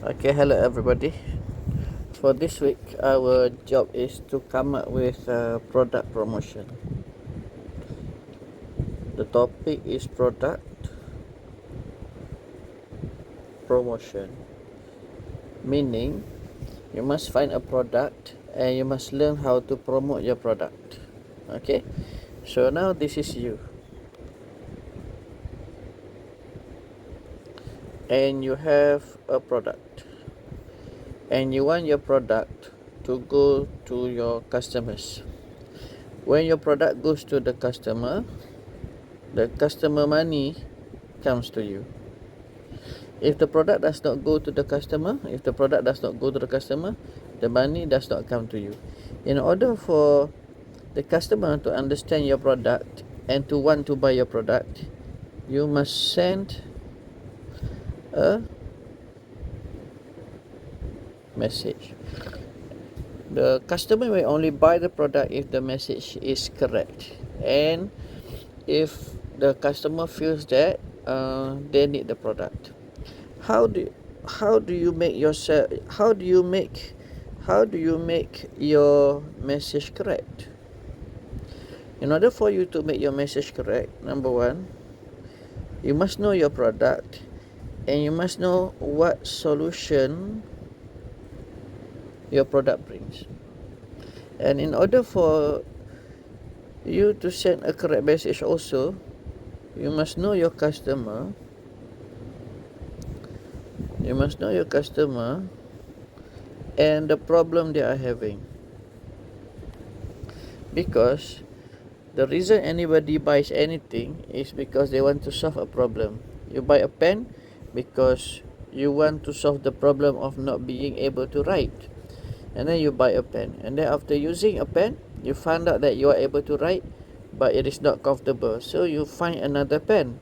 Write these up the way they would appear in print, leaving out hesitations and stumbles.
Okay, hello everybody. For this week, our job is to come up with a product promotion. The topic is product promotion, meaning you must find a product and you must learn how to promote your product. Okay, so now this is you, and you have a product, and you want your product to go to your customers. When your product goes to the customer money comes to you. If the product does not go to the customer, the money does not come to you. In order for the customer to understand your product and to want to buy your product, you must send a message. The customer will only buy the product if the message is correct, and if the customer feels that they need the product. How do you make yourself? How do you make your message correct? In order for you to make your message correct, number one, you must know your product, and you must know what solution your product brings. And in order for you to send a correct message also, you must know your customer. You must know your customer and the problem they are having. Because the reason anybody buys anything is because they want to solve a problem. You buy a pen because you want to solve the problem of not being able to write. And then you buy a pen. And then after using a pen, you find out that you are able to write, but it is not comfortable. So you find another pen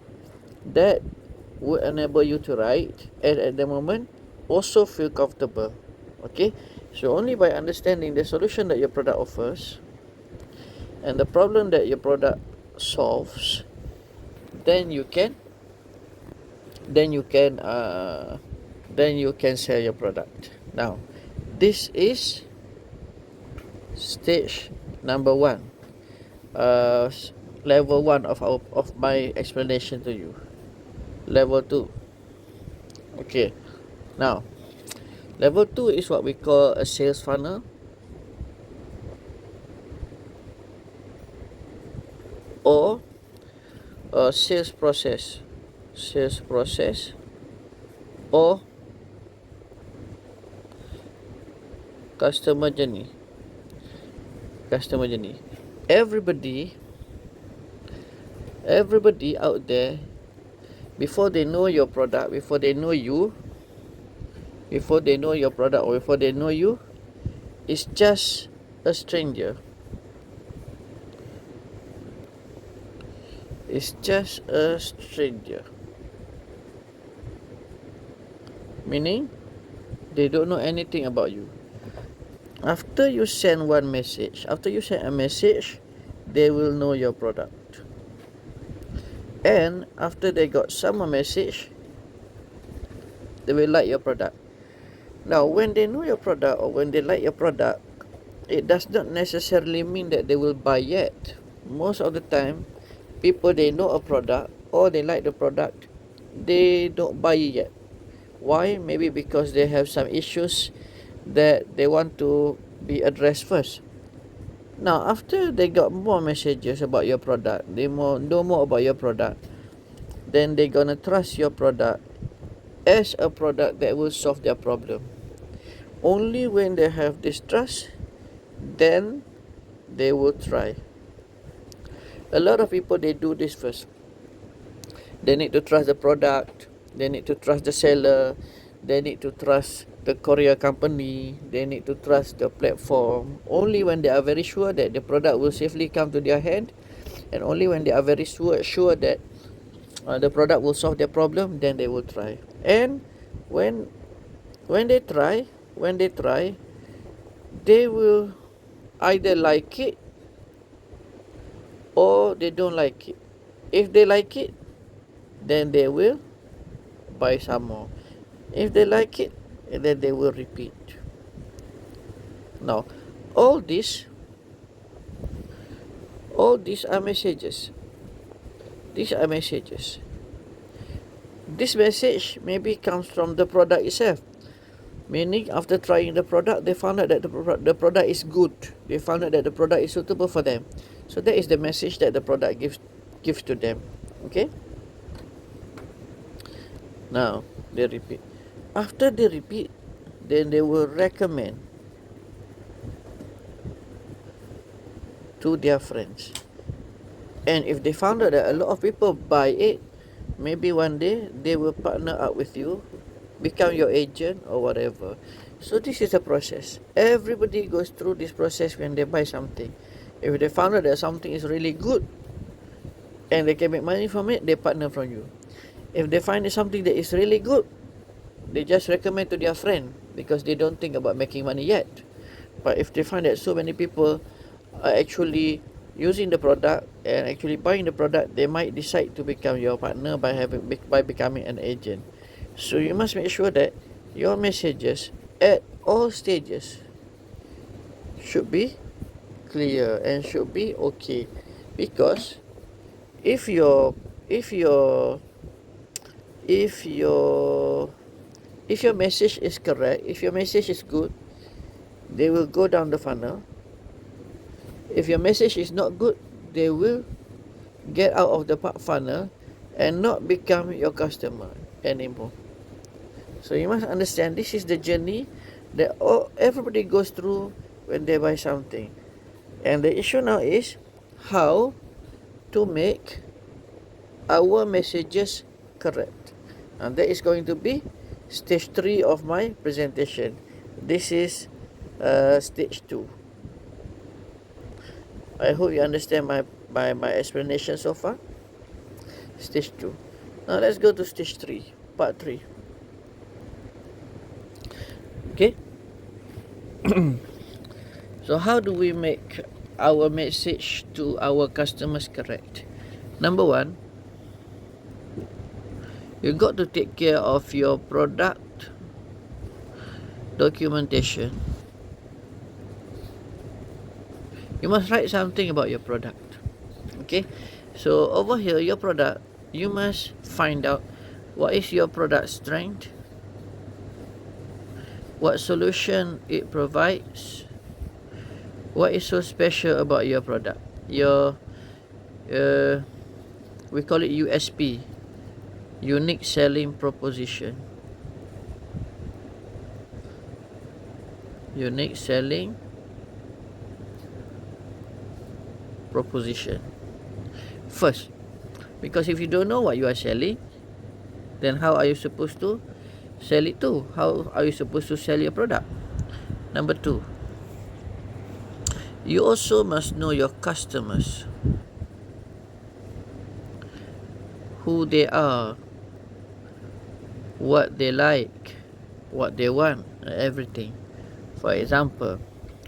that would enable you to write and at the moment also feel comfortable. Okay? So only by understanding the solution that your product offers and the problem that your product solves, then you can sell your product. Now, this is stage number 1, level 1 of my explanation to you. Level 2. Okay, now level 2 is what we call a sales funnel, or a sales process, or customer journey. Everybody out there, before they know your product, before they know your product, or before they know you, is just a stranger. Meaning they don't know anything about you. After you send a message, they will know your product. And after they got some message, they will like your product. Now, when they know your product or when they like your product, it does not necessarily mean that they will buy yet. Most of the time, people, they know a product or they like the product, they don't buy it yet. Why? Maybe because they have some issues that they want to be addressed first. Now, after they got more messages about your product, they know more about your product, then they're gonna trust your product as a product that will solve their problem. Only when they have this trust, then they will try. A lot of people, they do this first. They need to trust the product, they need to trust the seller, they need to trust the courier company, they need to trust the platform. Only when they are very sure that the product will safely come to their hand, and only when they are very sure that the product will solve their problem, then they will try. And when they try, they will either like it or they don't like it. If they like it, then they will buy some more. If they like it, and then they will repeat. Now, all these are messages. These are messages. This message maybe comes from the product itself. Meaning, after trying the product, they found out that the product is good. They found out that the product is suitable for them. So that is the message that the product gives to them. Okay? Now, they repeat. After they repeat, then they will recommend to their friends. And if they found out that a lot of people buy it, maybe one day they will partner up with you, become your agent or whatever. So this is a process. Everybody goes through this process when they buy something. If they found out that something is really good and they can make money from it, they partner from you. If they find something that is really good, they just recommend to their friend because they don't think about making money yet. But if they find that so many people are actually using the product and actually buying the product, they might decide to become your partner by becoming an agent. So you must make sure that your messages at all stages should be clear and should be okay. Because if your message is correct, if your message is good, they will go down the funnel. If your message is not good, they will get out of the funnel and not become your customer anymore. So you must understand, this is the journey that everybody goes through when they buy something. And the issue now is how to make our messages correct. And that is going to be stage 3 of my presentation. This is stage 2. I hope you understand my explanation so far. Stage 2. Now let's go to stage 3, part 3. Okay? So how do we make our message to our customers correct? Number 1, you got to take care of your product documentation. You must write something about your product. Okay? So over here, your product, you must find out what is your product strength, what solution it provides, what is so special about your product. Your we call it USP, unique selling proposition. Unique selling proposition. First, because if you don't know what you are selling, then how are you supposed to sell it to? How are you supposed to sell your product? Number 2, you also must know your customers, who they are, what they like, what they want, everything. For example,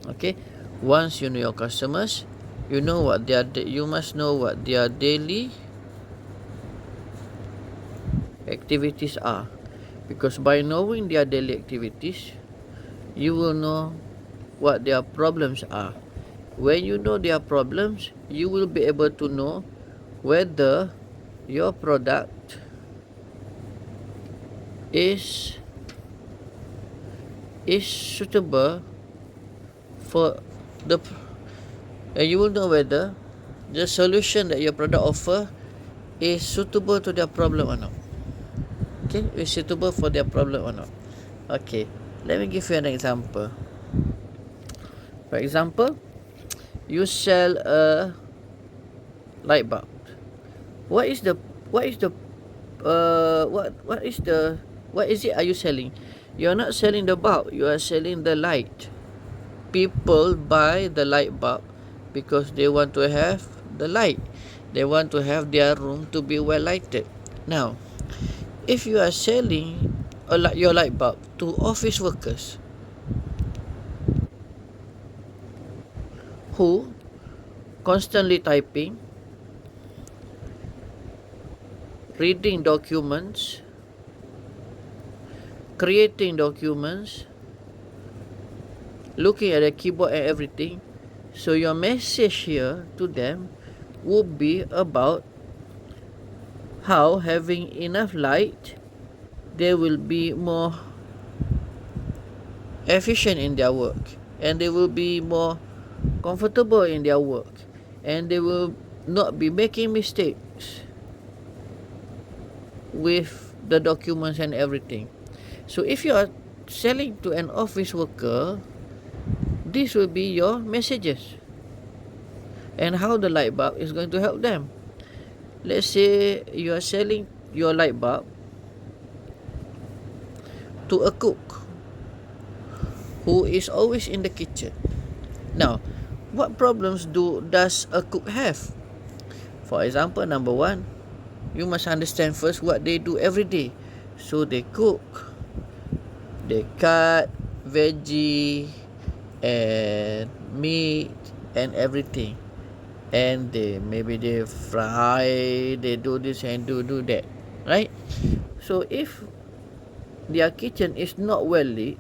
okay, once you know your customers, you must know what their daily activities are, because by knowing their daily activities, you will know what their problems are. When you know their problems, you will be able to know whether your product is suitable for the you will know whether the solution that your product offer is suitable to their problem or not. Okay, is suitable for their problem or not. Okay, let me give you an example. For example, you sell a light bulb. What is it are you selling? You are not selling the bulb, you are selling the light. People buy the light bulb because they want to have the light. They want to have their room to be well lighted. Now, if you are selling your light bulb to office workers who constantly typing, reading documents, creating documents, looking at the keyboard and everything. So your message here to them would be about how having enough light, they will be more efficient in their work, and they will be more comfortable in their work, and they will not be making mistakes with the documents and everything. So if you are selling to an office worker, this will be your messages and how the light bulb is going to help them. Let's say you are selling your light bulb to a cook who is always in the kitchen. Now, what problems does a cook have? For example, number one, you must understand first what they do every day. So they cook, they cut veggie and meat and everything, and maybe they fry, they do this and do that, right? So if their kitchen is not well lit,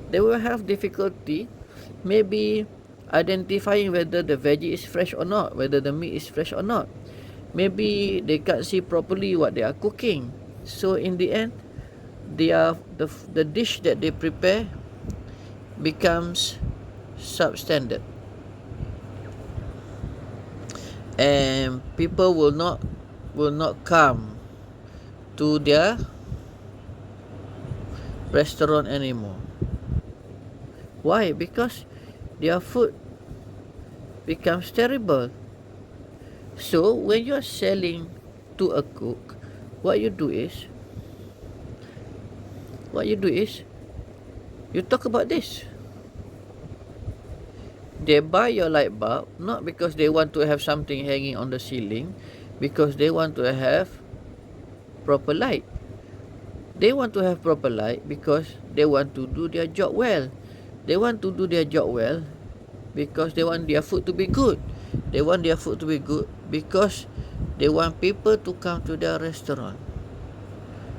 they will have difficulty maybe identifying whether the veggie is fresh or not, whether the meat is fresh or not. Maybe they can't see properly what they are cooking. So in the end, the dish that they prepare becomes substandard, and people will not come to their restaurant anymore. Why? Because their food becomes terrible. So when you are selling to a cook, what you do is you talk about this. They buy your light bulb not because they want to have something hanging on the ceiling, because they want to have proper light. They want to have proper light because they want to do their job well. They want to do their job well because they want their food to be good. They want their food to be good because they want people to come to their restaurant.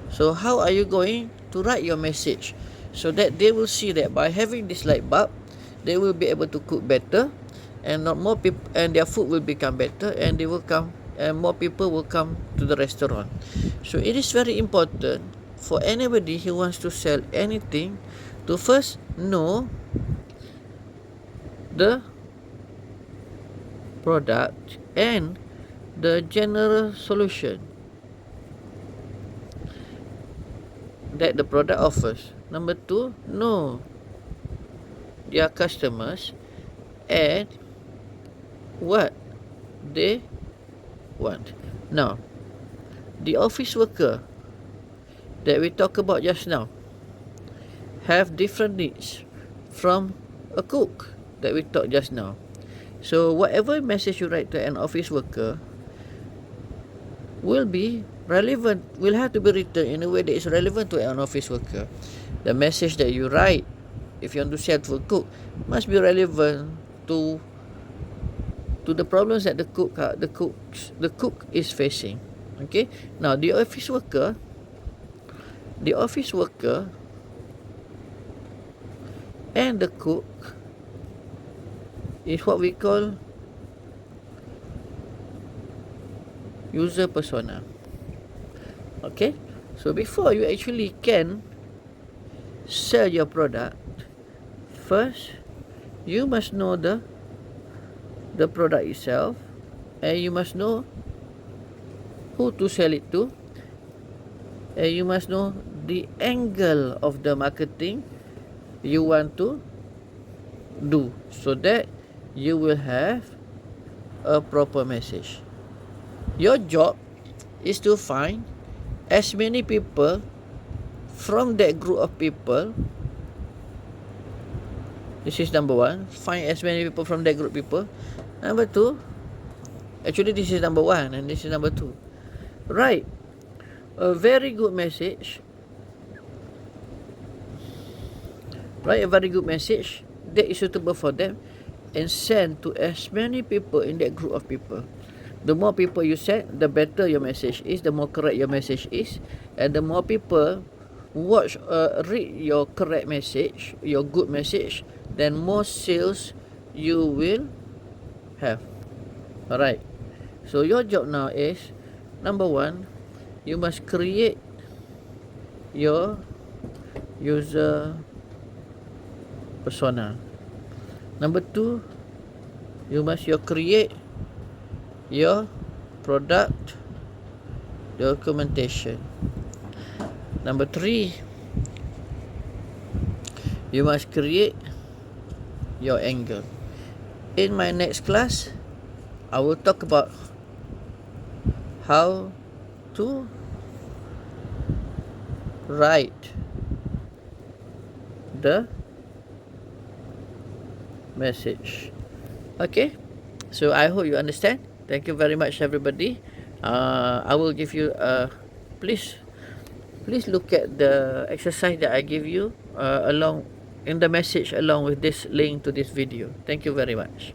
So how are you going to write your message so that they will see that by having this light bulb, they will be able to cook better, and not more people, and their food will become better, and they will come, and more people will come to the restaurant. So it is very important for anybody who wants to sell anything to first know the product and the general solution that the product offers. Number two, know their customers and what they want. Now, the office worker that we talked about just now have different needs from a cook that we talked just now. So whatever message you write to an office worker will be relevant, will have to be written in a way that is relevant to an office worker. The message that you write, if you want to sell to a cook, must be relevant to the problems that the cook is facing. Okay. Now the office worker and the cook is what we call user persona. Okay, so before you actually can sell your product, first you must know the product itself, and you must know who to sell it to, and you must know the angle of the marketing you want to do, so that you will have a proper message. Your job is to find as many people from that group of people. This is number one. Find as many people from that group of people. Number two, actually this is number one and this is number two. Write a very good message. Write a very good message that is suitable for them and send to as many people in that group of people. The more people you send, the better your message is, the more correct your message is, and the more people read your correct message, your good message, then more sales you will have. Alright. So your job now is, number one, you must create your user persona. Number two, you must create your product documentation. Number three, you must create your angle. In my next class, I will talk about how to write the message. Okay, so I hope you understand. Thank you very much, everybody. I will give you please look at the exercise that I give you along in the message along with this link to this video. Thank you very much.